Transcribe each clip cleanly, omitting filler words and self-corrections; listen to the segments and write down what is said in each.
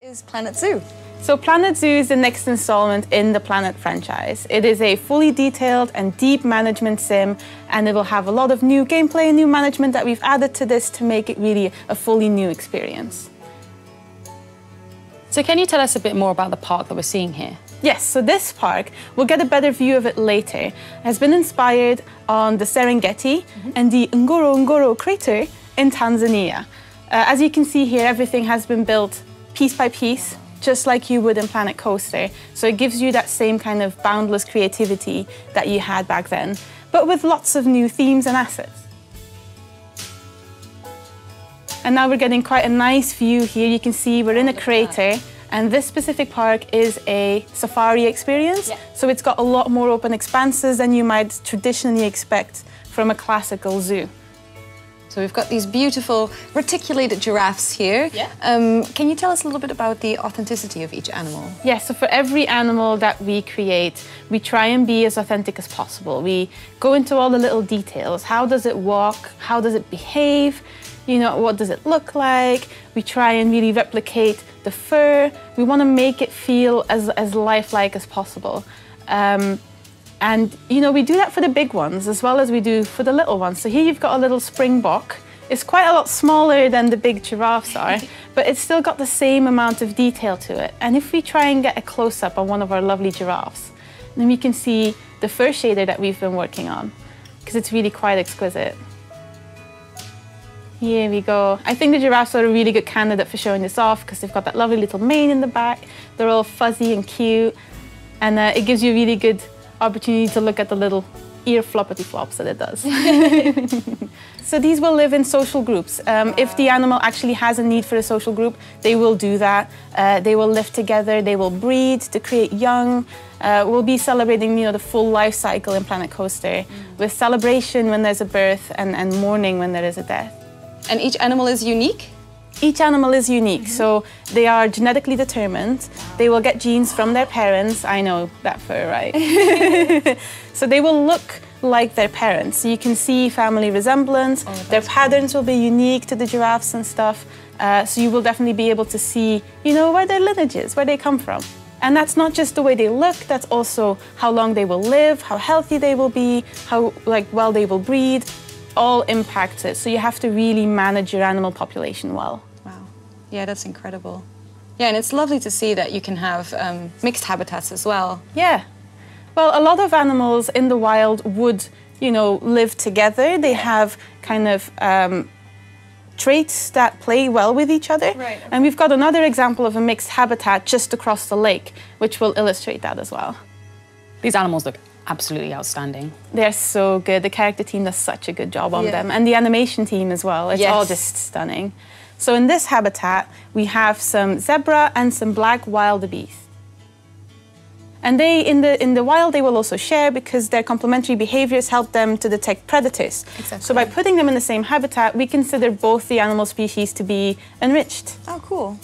Is Planet Zoo? So Planet Zoo is the next installment in the Planet franchise. It is a fully detailed and deep management sim, and it will have a lot of new gameplay and new management that we've added to this to make it really a fully new experience. So can you tell us a bit more about the park that we're seeing here? Yes, so this park, we'll get a better view of it later, has been inspired on the Serengeti and the Ngorongoro crater in Tanzania. As you can see here, everything has been built piece by piece, just like you would in Planet Coaster. So it gives you that same kind of boundless creativity that you had back then, but with lots of new themes and assets. And now we're getting quite a nice view here. You can see we're in a crater, and this specific park is a safari experience. Yeah. So it's got a lot more open expanses than you might traditionally expect from a classical zoo. So we've got these beautiful reticulated giraffes here. Yeah. Can you tell us a little bit about the authenticity of each animal? Yes, so for every animal that we create, we try and be as authentic as possible. We go into all the little details. How does it walk? How does it behave? You know, what does it look like? We try and really replicate the fur. We want to make it feel as lifelike as possible. And, you know, we do that for the big ones as well as we do for the little ones. So here you've got a little springbok. It's quite a lot smaller than the big giraffes are, but it's still got the same amount of detail to it. And if we try and get a close-up on one of our lovely giraffes, then we can see the fur shader that we've been working on, because it's really quite exquisite. Here we go. I think the giraffes are a really good candidate for showing this off because they've got that lovely little mane in the back. They're all fuzzy and cute, and it gives you a really good opportunity to look at the little ear floppity flops that it does. So these will live in social groups. If the animal actually has a need for a social group, they will do that. They will live together, they will breed to create young. We'll be celebrating, you know, the full life cycle in Planet Coaster with celebration when there's a birth and mourning when there is a death. And each animal is unique? Each animal is unique, so they are genetically determined. They will get genes from their parents. I know that fur, right? So they will look like their parents. So you can see family resemblance. Their patterns will be unique to the giraffes and stuff. So you will definitely be able to see, you know, where their lineage is, where they come from. And that's not just the way they look, that's also how long they will live, how healthy they will be, how well they will breed. All impacts it, so you have to really manage your animal population well. Wow, yeah, that's incredible. Yeah, and it's lovely to see that you can have mixed habitats as well. Yeah, well, a lot of animals in the wild would, you know, live together. They have kind of traits that play well with each other. Right. And we've got another example of a mixed habitat just across the lake, which will illustrate that as well. These animals look absolutely outstanding. They're so good. The character team does such a good job on them. And the animation team as well. It's all just stunning. So in this habitat, we have some zebra and some black wildebeest. And they, in the wild, they will also share because their complementary behaviors help them to detect predators. Exactly. So by putting them in the same habitat, we consider both the animal species to be enriched. Oh, cool.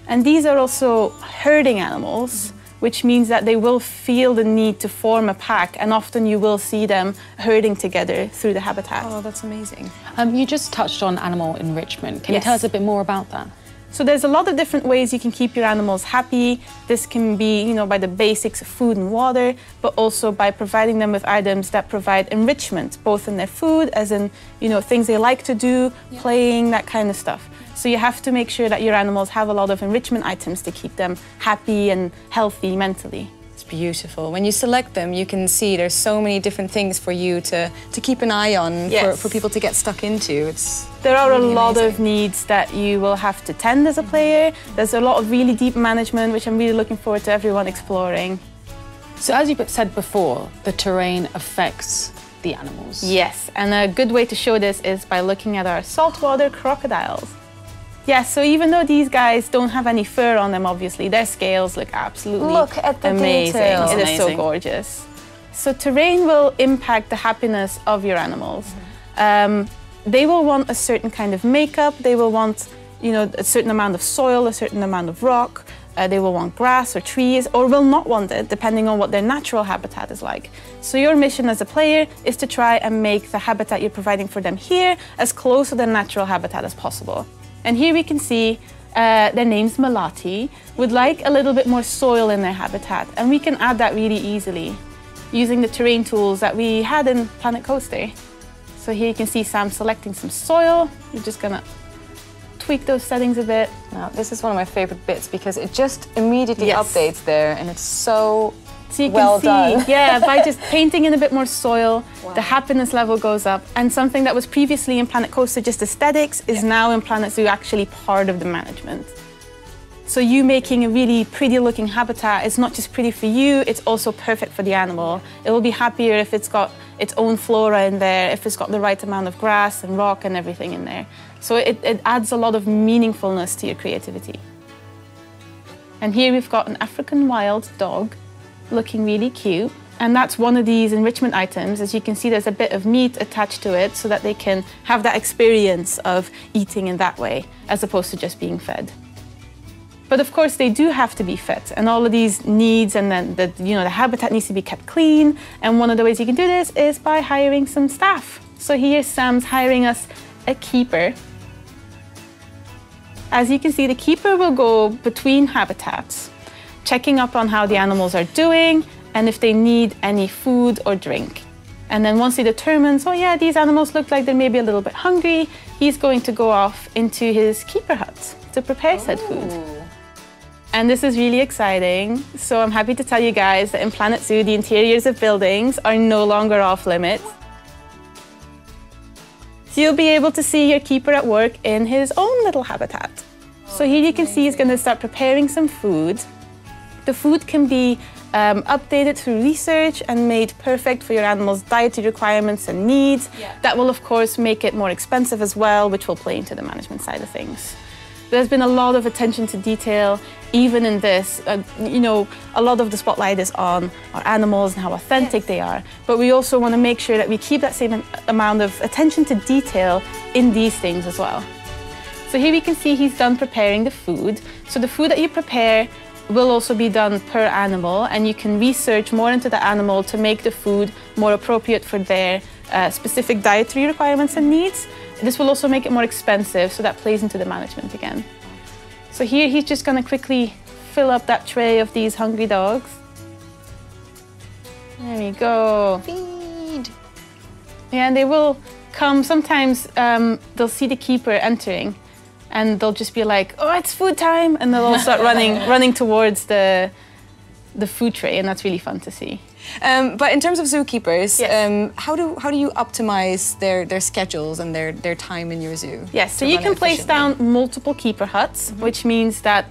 And these are also herding animals, which means that they will feel the need to form a pack, and often you will see them herding together through the habitat. Oh, that's amazing. You just touched on animal enrichment. Can you tell us a bit more about that? So there's a lot of different ways you can keep your animals happy. This can be, you know, by the basics of food and water, but also by providing them with items that provide enrichment, both in their food, as in, you know, things they like to do, playing, that kind of stuff. So you have to make sure that your animals have a lot of enrichment items to keep them happy and healthy mentally. It's beautiful. When you select them, you can see there's so many different things for you to keep an eye on, for people to get stuck into. There are really a lot of needs that you will have to tend as a player. There's a lot of really deep management, which I'm really looking forward to everyone exploring. So as you said before, the terrain affects the animals. Yes, and a good way to show this is by looking at our saltwater crocodiles. Yeah, so even though these guys don't have any fur on them, obviously, their scales look absolutely amazing. Look at the detail. It is so gorgeous. So terrain will impact the happiness of your animals. They will want a certain kind of makeup. They will want, you know, a certain amount of soil, a certain amount of rock. They will want grass or trees, or will not want it, depending on what their natural habitat is like. So your mission as a player is to try and make the habitat you're providing for them here as close to their natural habitat as possible. And here we can see their name's Melati, would like a little bit more soil in their habitat, and we can add that really easily using the terrain tools that we had in Planet Coaster. So here you can see Sam selecting some soil. We're just gonna tweak those settings a bit. Now, this is one of my favorite bits because it just immediately updates there, and it's so you can well see, done. Yeah, by just painting in a bit more soil, the happiness level goes up, and something that was previously in Planet Coaster just aesthetics is now in Planet Zoo actually part of the management. So you making a really pretty looking habitat is not just pretty for you, it's also perfect for the animal. It will be happier if it's got its own flora in there, if it's got the right amount of grass and rock and everything in there. So it adds a lot of meaningfulness to your creativity. And here we've got an African wild dog looking really cute. And that's one of these enrichment items. As you can see, there's a bit of meat attached to it so that they can have that experience of eating in that way, as opposed to just being fed. But of course, they do have to be fed, and all of these needs, and then the habitat needs to be kept clean. And one of the ways you can do this is by hiring some staff. So here, Sam's hiring us a keeper. As you can see, the keeper will go between habitats, checking up on how the animals are doing and if they need any food or drink. And then once he determines, oh yeah, these animals look like they're maybe a little bit hungry, he's going to go off into his keeper hut to prepare said food. And this is really exciting. So I'm happy to tell you guys that in Planet Zoo, the interiors of buildings are no longer off limits. So you'll be able to see your keeper at work in his own little habitat. So here you can see he's going to start preparing some food. The food can be updated through research and made perfect for your animal's dietary requirements and needs. That will, of course, make it more expensive as well, which will play into the management side of things. There's been a lot of attention to detail, even in this. A lot of the spotlight is on our animals and how authentic they are, but we also want to make sure that we keep that same amount of attention to detail in these things as well. So here we can see he's done preparing the food. So the food that you prepare will also be done per animal, and you can research more into the animal to make the food more appropriate for their specific dietary requirements and needs. This will also make it more expensive, so that plays into the management again. So here he's just going to quickly fill up that tray of these hungry dogs. There we go. Feed. Yeah, and they will come, sometimes they'll see the keeper entering and they'll just be like, oh, it's food time, and they'll all start running towards the food tray, and that's really fun to see. But in terms of zookeepers, how do you optimize their schedules and their time in your zoo? Yes, so you can place down multiple keeper huts, which means that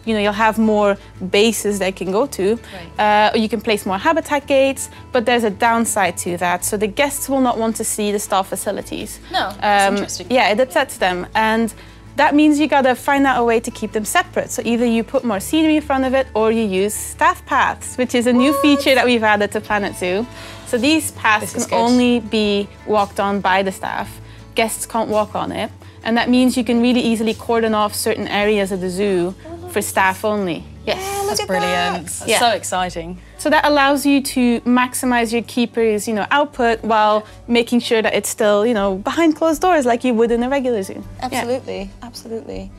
you'll have more bases they can go to. Right. Or you can place more habitat gates, but there's a downside to that. So the guests will not want to see the staff facilities. No, that's interesting. Yeah, it upsets them. And that means you gotta find out a way to keep them separate. So either you put more scenery in front of it, or you use staff paths, which is a new feature that we've added to Planet Zoo. So these paths can only be walked on by the staff. Guests can't walk on it. And that means you can really easily cordon off certain areas of the zoo for staff only. Yes. Yeah, That's brilliant. That's so exciting. So that allows you to maximize your keeper's, output while making sure that it's still, behind closed doors like you would in a regular zoo. Absolutely, absolutely.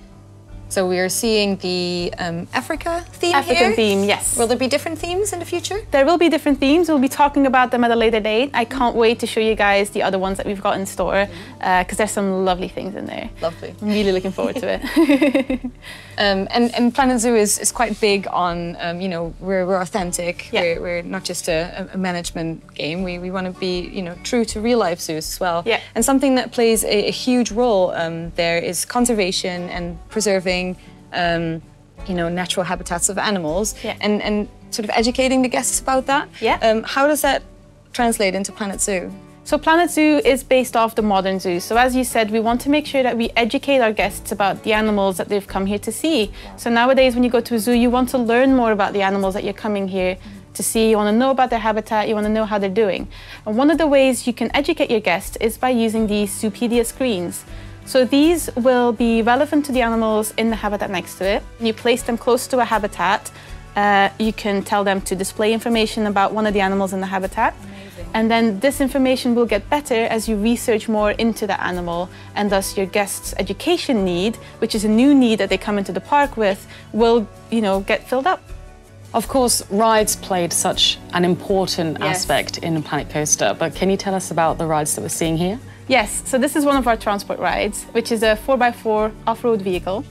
So we are seeing the Africa theme here? African theme, yes. Will there be different themes in the future? There will be different themes. We'll be talking about them at a later date. I can't wait to show you guys the other ones that we've got in store, because there's some lovely things in there. Lovely. I'm really looking forward to it. And Planet Zoo is quite big on, we're authentic. Yeah. We're not just a management game. We want to be, true to real life zoos as well. Yeah. And something that plays a huge role there is conservation and preserving natural habitats of animals, and sort of educating the guests about that. Yeah. How does that translate into Planet Zoo? So Planet Zoo is based off the modern zoo. So as you said, we want to make sure that we educate our guests about the animals that they've come here to see. So nowadays, when you go to a zoo, you want to learn more about the animals that you're coming here to see. You want to know about their habitat, you want to know how they're doing. And one of the ways you can educate your guests is by using these Zoopedia screens. So these will be relevant to the animals in the habitat next to it. You place them close to a habitat. You can tell them to display information about one of the animals in the habitat. And then this information will get better as you research more into the animal, and thus your guests' education need, which is a new need that they come into the park with, will, you know, get filled up. Of course, rides played such an important aspect in Planet Coaster, but can you tell us about the rides that we're seeing here? Yes, so this is one of our transport rides, which is a 4x4 off-road vehicle.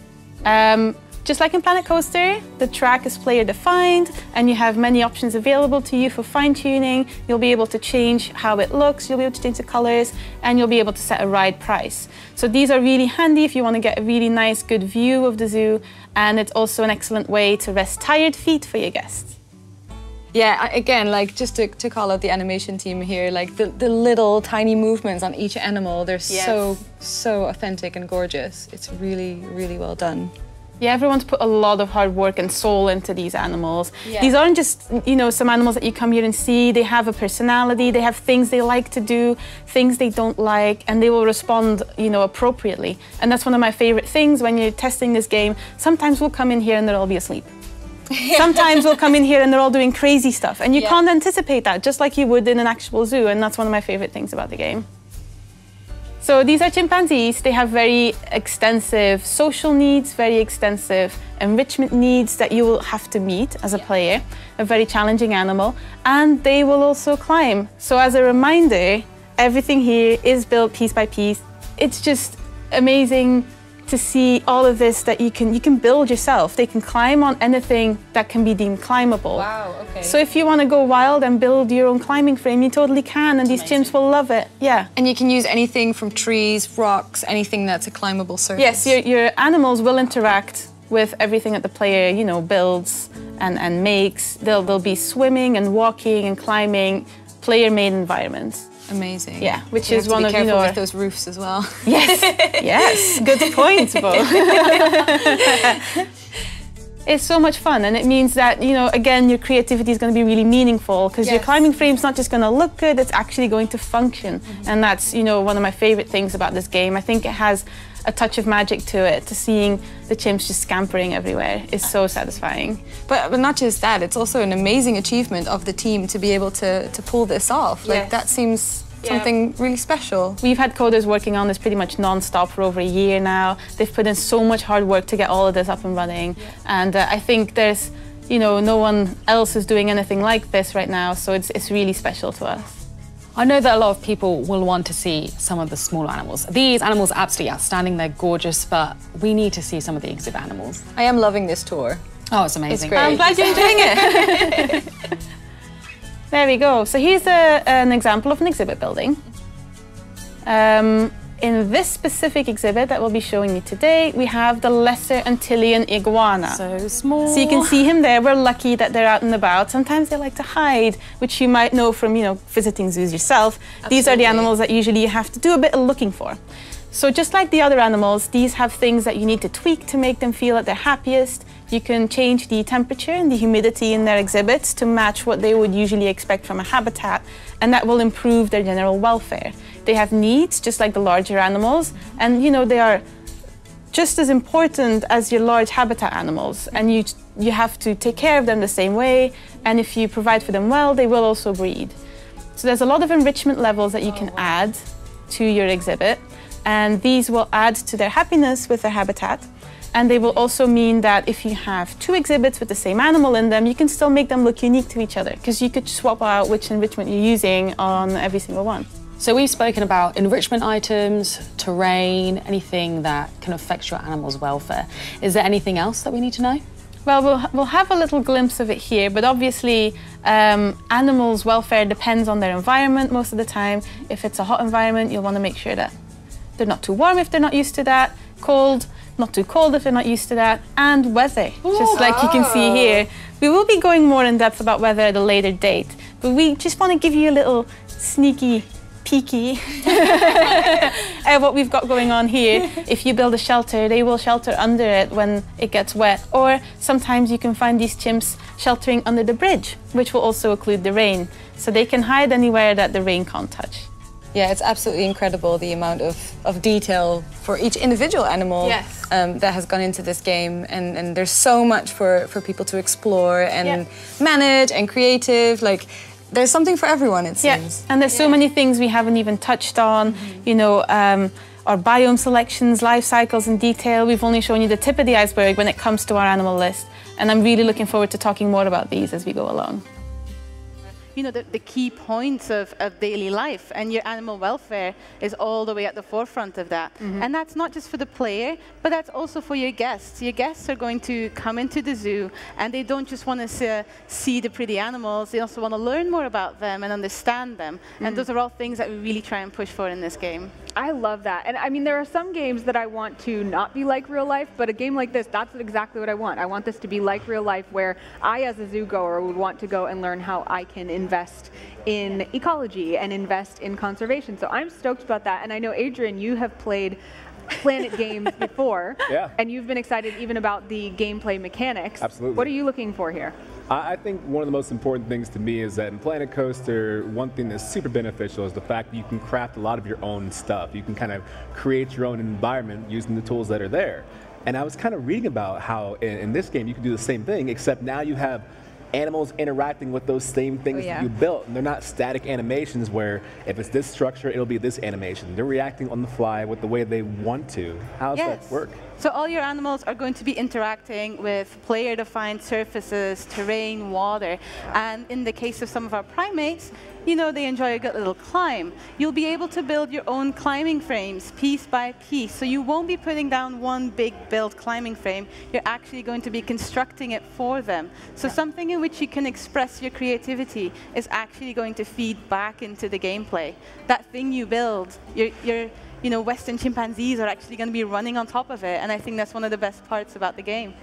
Just like in Planet Coaster, the track is player defined and you have many options available to you for fine-tuning. You'll be able to change how it looks, you'll be able to change the colors, and you'll be able to set a ride price. So these are really handy if you want to get a really nice, good view of the zoo, and it's also an excellent way to rest tired feet for your guests. Yeah, again, like just to call out the animation team here, like the little tiny movements on each animal, they're so authentic and gorgeous. It's really, really well done. Yeah, everyone's put a lot of hard work and soul into these animals. Yeah. These aren't just, you know, some animals that you come here and see. They have a personality, they have things they like to do, things they don't like, and they will respond, you know, appropriately. And that's one of my favorite things when you're testing this game. Sometimes we'll come in here and they'll all be asleep. Sometimes we'll come in here and they're all doing crazy stuff, and you can't anticipate that, just like you would in an actual zoo, and that's one of my favorite things about the game. So these are chimpanzees. They have very extensive social needs, very extensive enrichment needs that you will have to meet as a player, a very challenging animal, and they will also climb. So as a reminder, everything here is built piece by piece. It's just amazing to see all of this that you can build yourself. They can climb on anything that can be deemed climbable. Wow, okay. So if you want to go wild and build your own climbing frame, you totally can, and these chimps will love it. Yeah. And you can use anything from trees, rocks, anything that's a climbable surface. Yes, your animals will interact with everything that the player, you know, builds and makes. They'll be swimming and walking and climbing player-made environments. Amazing. Yeah, which is one of, you know, with those roofs as well. Yes, yes, good point, Bo. It's so much fun, and it means that, you know, again, your creativity is going to be really meaningful, because your climbing frame's not just going to look good, it's actually going to function. And that's, you know, one of my favorite things about this game. I think it has a touch of magic to it. To seeing the chimps just scampering everywhere is so satisfying. But not just that, it's also an amazing achievement of the team to be able to pull this off. Like, that seems something really special. We've had coders working on this pretty much non-stop for over a year now. They've put in so much hard work to get all of this up and running. And I think there's, you know, no one else is doing anything like this right now, so it's really special to us. I know that a lot of people will want to see some of the smaller animals. These animals are absolutely outstanding, they're gorgeous, but we need to see some of the exhibit animals. I am loving this tour. Oh, it's amazing. It's great. I'm glad you're enjoying it. There we go. So here's an example of an exhibit building. In this specific exhibit that we'll be showing you today, we have the Lesser Antillean iguana. So small. So you can see him there. We're lucky that they're out and about. Sometimes they like to hide, which you might know from, you know, visiting zoos yourself. Absolutely. These are the animals that usually you have to do a bit of looking for. So just like the other animals, these have things that you need to tweak to make them feel at their happiest. You can change the temperature and the humidity in their exhibits to match what they would usually expect from a habitat, and that will improve their general welfare. They have needs, just like the larger animals, and, you know, they are just as important as your large habitat animals, and you have to take care of them the same way, and if you provide for them well, they will also breed. So there's a lot of enrichment levels that you can add to your exhibit, and these will add to their happiness with their habitat. And they will also mean that if you have two exhibits with the same animal in them, you can still make them look unique to each other, because you could swap out which enrichment you're using on every single one. So we've spoken about enrichment items, terrain, anything that can affect your animal's welfare. Is there anything else that we need to know? Well, we'll have a little glimpse of it here, but obviously animals' welfare depends on their environment most of the time. If it's a hot environment, you'll want to make sure that they're not too warm if they're not used to that, cold, not too cold if they're not used to that, and weather, just like you can see here. We will be going more in depth about weather at a later date, but we just want to give you a little sneaky peeky at what we've got going on here. If you build a shelter, they will shelter under it when it gets wet, or sometimes you can find these chimps sheltering under the bridge, which will also occlude the rain, so they can hide anywhere that the rain can't touch. Yeah, it's absolutely incredible the amount of detail for each individual animal that has gone into this game, and there's so much for people to explore and manage and creative. Like, there's something for everyone, it seems. And there's so many things we haven't even touched on, you know, our biome selections, life cycles in detail. We've only shown you the tip of the iceberg when it comes to our animal list. And I'm really looking forward to talking more about these as we go along. You know, the key points of daily life, and your animal welfare is all the way at the forefront of that. And that's not just for the player, but that's also for your guests. Your guests are going to come into the zoo, and they don't just want to see the pretty animals, they also want to learn more about them and understand them. And those are all things that we really try and push for in this game. I love that. And I mean, there are some games that I want to not be like real life, but a game like this, that's exactly what I want. I want this to be like real life, where I, as a zoo goer, would want to go and learn how I can invest in ecology and invest in conservation. So I'm stoked about that. And I know, Adrian, you have played Planet games before, and you've been excited even about the gameplay mechanics. Absolutely. What are you looking for here? I think one of the most important things to me is that in Planet Coaster, one thing that's super beneficial is the fact that you can craft a lot of your own stuff. You can kind of create your own environment using the tools that are there. And I was kind of reading about how in this game you can do the same thing, except now you have animals interacting with those same things that you built. And they're not static animations where if it's this structure, it'll be this animation. They're reacting on the fly with the way they want to. How does that work? So all your animals are going to be interacting with player-defined surfaces, terrain, water. And in the case of some of our primates, you know, they enjoy a good little climb. You'll be able to build your own climbing frames piece by piece. So you won't be putting down one big built climbing frame. You're actually going to be constructing it for them. So something in which you can express your creativity is actually going to feed back into the gameplay. That thing you build, you know, Western chimpanzees are actually going to be running on top of it, and I think that's one of the best parts about the game.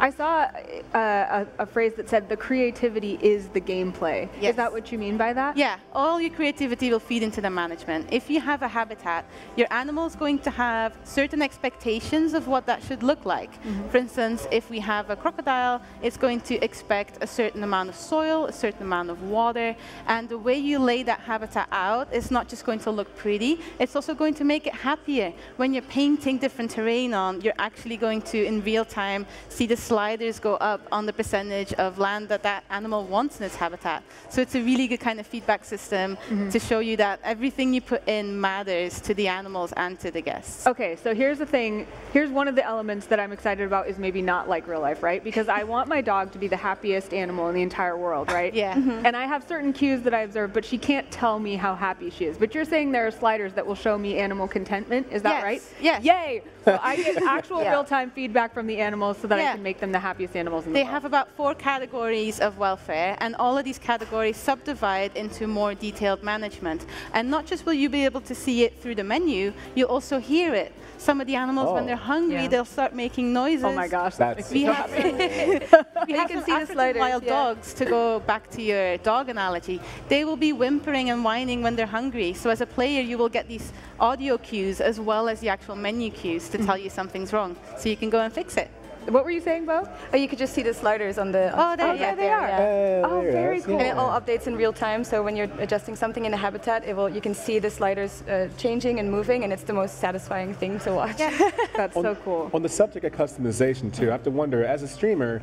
I saw a phrase that said the creativity is the gameplay. Yes. Is that what you mean by that? Yeah, all your creativity will feed into the management. If you have a habitat, your animal is going to have certain expectations of what that should look like. For instance, if we have a crocodile, it's going to expect a certain amount of soil, a certain amount of water, and the way you lay that habitat out is not just going to look pretty, it's also going to make it happier. When you're painting different terrain on, you're actually going to, in real time, see the sliders go up on the percentage of land that that animal wants in its habitat. So it's a really good kind of feedback system to show you that everything you put in matters to the animals and to the guests. Okay, so here's the thing. Here's one of the elements that I'm excited about is maybe not like real life, right? Because I want my dog to be the happiest animal in the entire world, right? Yeah. And I have certain cues that I observe, but she can't tell me how happy she is. But you're saying there are sliders that will show me animal contentment. Is that right? Yes. Yay! So I get actual real-time feedback from the animals so that I can make them the happiest animals in the world. They have about 4 categories of welfare, and all of these categories subdivide into more detailed management. And not just will you be able to see it through the menu, you'll also hear it. Some of the animals, when they're hungry, they'll start making noises. Oh my gosh, that's we have can see the sliders, wild dogs, to go back to your dog analogy. They will be whimpering and whining when they're hungry. So as a player, you will get these audio cues as well as the actual menu cues to tell you something's wrong. So you can go and fix it. What were you saying, Bo? Oh, you could just see the sliders on the. There they are. Yeah. Oh, very cool. And it all updates in real time. So when you're adjusting something in the habitat, you can see the sliders changing and moving, and it's the most satisfying thing to watch. Yeah. That's so cool. On the subject of customization too, I have to wonder, as a streamer,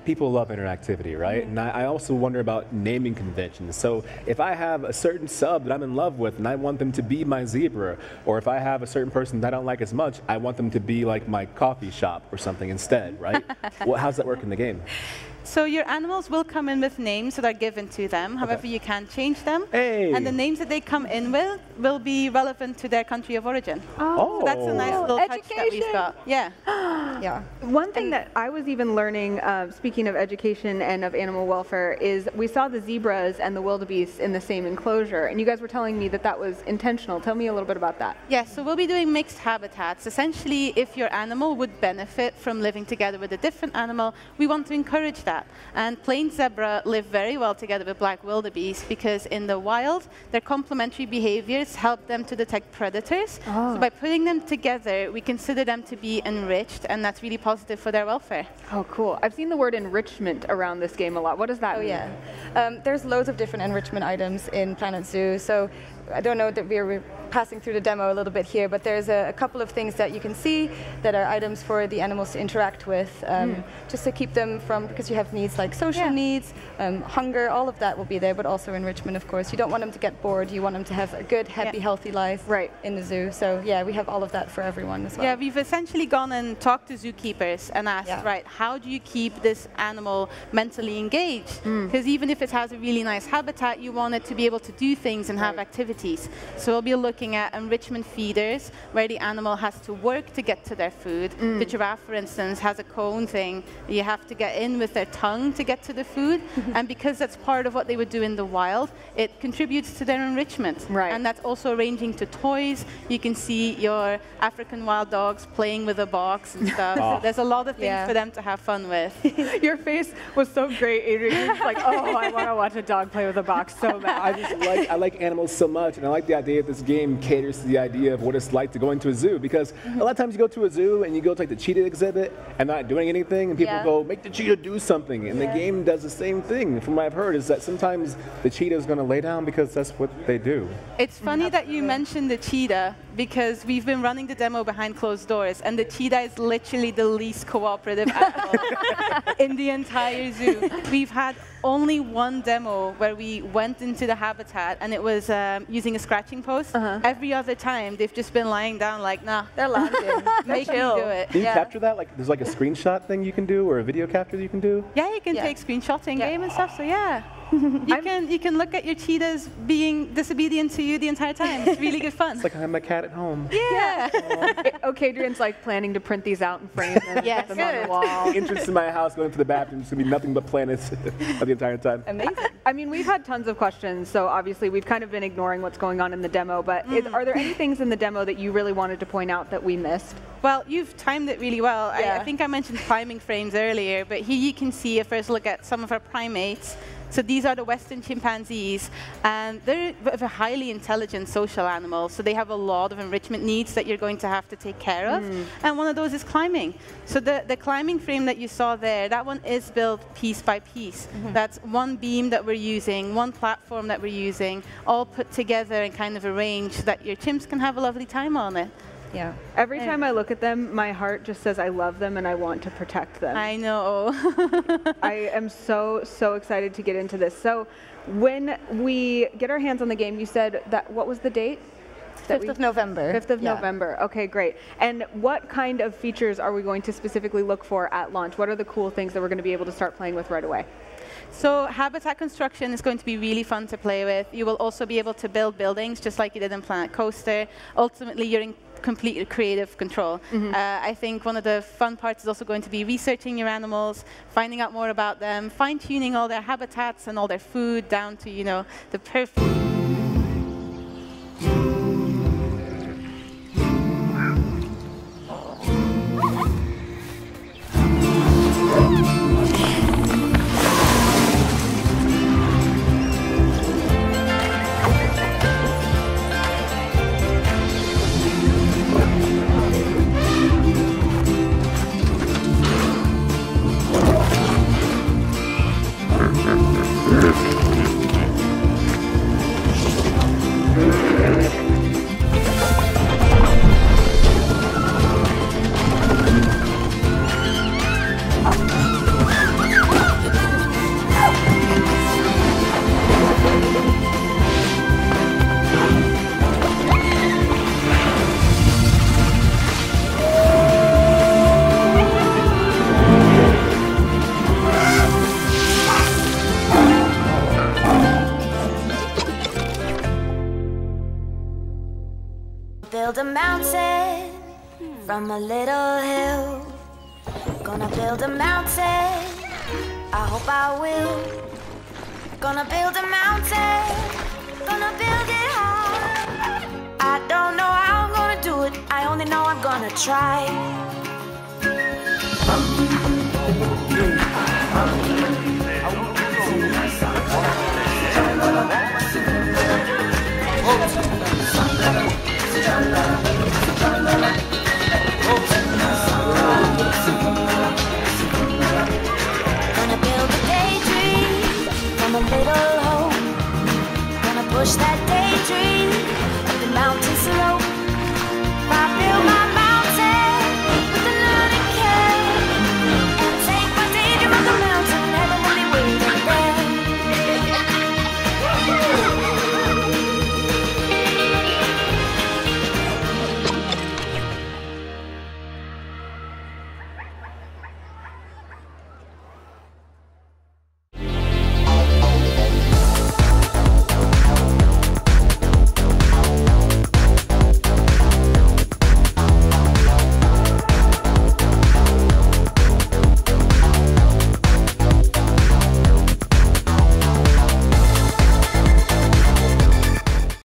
people love interactivity, right? And I also wonder about naming conventions. So if I have a certain sub that I'm in love with and I want them to be my zebra, or if I have a certain person that I don't like as much, I want them to be like my coffee shop or something instead, right? Well, how's that work in the game? So your animals will come in with names that are given to them. However, you can change them. And the names that they come in with will be relevant to their country of origin. So that's a nice little touch that we've got. Yeah. Yeah. One thing that I was even learning, speaking of education and of animal welfare, is we saw the zebras and the wildebeest in the same enclosure, and you guys were telling me that that was intentional. Tell me a little bit about that. Yes, so we'll be doing mixed habitats. Essentially, if your animal would benefit from living together with a different animal, we want to encourage that. And plain zebra live very well together with black wildebeest because in the wild, their complementary behaviors help them to detect predators. So by putting them together, we consider them to be enriched, and that's really positive for their welfare. Oh, cool. I've seen the word enrichment around this game a lot. What does that mean? Yeah. There's loads of different enrichment items in Planet Zoo. So I don't know that we're passing through the demo a little bit here, but there's a couple of things that you can see that are items for the animals to interact with, just to keep them from, because you have needs like social needs, hunger, all of that will be there, but also enrichment, of course. You don't want them to get bored. You want them to have a good, happy, healthy life in the zoo. So yeah, we have all of that for everyone as well. Yeah, we've essentially gone and talked to zookeepers and asked, right, how do you keep this animal mentally engaged? Because even if it has a really nice habitat, you want it to be able to do things and have activities. So we'll be looking at enrichment feeders where the animal has to work to get to their food. The giraffe, for instance, has a cone thing. You have to get in with their tongue to get to the food. And because that's part of what they would do in the wild, it contributes to their enrichment. And that's also ranging to toys. You can see your African wild dogs playing with a box and stuff. So there's a lot of things for them to have fun with. Your face was so great, Adrian. It's like, oh, I want to watch a dog play with a box so bad. I like animals so much, and I like the idea that this game caters to the idea of what it's like to go into a zoo, because a lot of times you go to a zoo and you go to like the cheetah exhibit and not doing anything, and people go, make the cheetah do something, and the game does the same thing. From what I've heard is that sometimes the cheetah is going to lay down because that's what they do. It's funny that you mentioned the cheetah, because we've been running the demo behind closed doors, and the cheetah is literally the least cooperative animal in the entire zoo. We've had only one demo where we went into the habitat, and it was using a scratching post. Every other time, they've just been lying down like, nah, they're lounging. make me do it. Can you capture that? Like, there's like a screenshot thing you can do, or a video capture that you can do? Yeah, you can take screenshots in game and stuff, so yeah. You can look at your cheetahs being disobedient to you the entire time. It's really good fun. It's like I have my cat at home. Yeah. Okay, Adrian's like planning to print these out in frames and put them on the wall. Entrance to my house, going to the bathroom, it's going to be nothing but planets the entire time. Amazing. I mean, we've had tons of questions, so obviously we've kind of been ignoring what's going on in the demo, but are there any things in the demo that you really wanted to point out that we missed? Well, you've timed it really well. I think I mentioned climbing frames earlier, but here you can see a first look at some of our primates. So these are the Western chimpanzees, and they're a highly intelligent social animal, so they have a lot of enrichment needs that you're going to have to take care of, and one of those is climbing. So the climbing frame that you saw there, that one is built piece by piece. That's one beam that we're using, one platform that we're using, all put together and kind of arranged so that your chimps can have a lovely time on it. Yeah. Every time I look at them, my heart just says I love them and I want to protect them. I know. I am so excited to get into this. So when we get our hands on the game, you said that, what was the date? 5th of November. 5th of November. Okay, great. And what kind of features are we going to specifically look for at launch? What are the cool things that we're going to be able to start playing with right away? So habitat construction is going to be really fun to play with. You will also be able to build buildings just like you did in Planet Coaster. Ultimately, you're in complete creative control. I think one of the fun parts is also going to be researching your animals, finding out more about them, fine-tuning all their habitats and all their food down to, you know, the perfect. Build a mountain from a little hill. Gonna build a mountain, I hope I will. Gonna build a mountain, gonna build it high. I don't know how I'm gonna do it, I only know I'm gonna try.